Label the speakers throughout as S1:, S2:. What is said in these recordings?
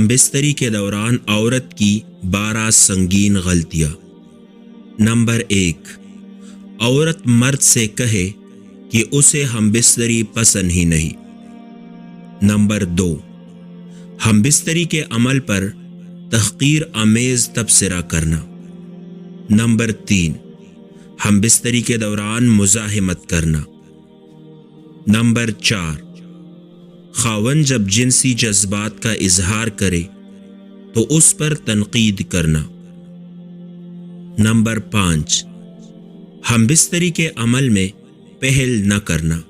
S1: ہم بستری کے دوران عورت کی 12 سنگین غلطیاں۔ نمبر 1، عورت مرد سے کہے کہ اسے ہم بستری پسند ہی نہیں۔ نمبر 2، ہم بستری کے عمل پر تحقیر آمیز تبصرہ کرنا۔ نمبر 3، ہم بستری کے دوران مزاحمت کرنا۔ نمبر 4، خاوند جب جنسی جذبات کا اظہار کرے تو اس پر تنقید کرنا۔ نمبر 5، ہم بستری کے عمل میں پہل نہ کرنا۔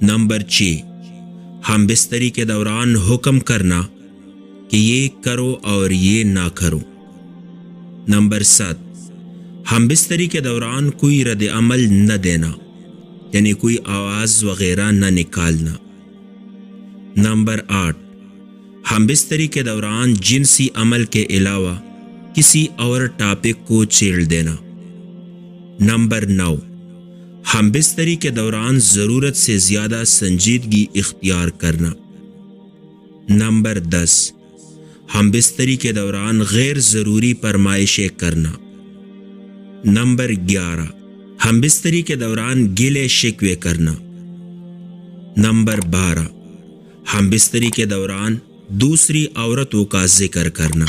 S1: نمبر 6، ہم بستری کے دوران حکم کرنا کہ یہ کرو اور یہ نہ کرو۔ نمبر 7، ہم بستری کے دوران کوئی رد عمل نہ دینا، یعنی کوئی آواز وغیرہ نہ نکالنا۔ نمبر 8، ہم بستری کے دوران جنسی عمل کے علاوہ کسی اور ٹاپک کو چھیڑ دینا۔ نمبر 9، ہم بستری کے دوران ضرورت سے زیادہ سنجیدگی اختیار کرنا۔ نمبر 10، ہم بستری کے دوران غیر ضروری فرمائشیں کرنا۔ نمبر 11، ہم بستری کے دوران گلے شکوے کرنا۔ نمبر 12، ہم بستری کے دوران دوسری عورتوں کا ذکر کرنا۔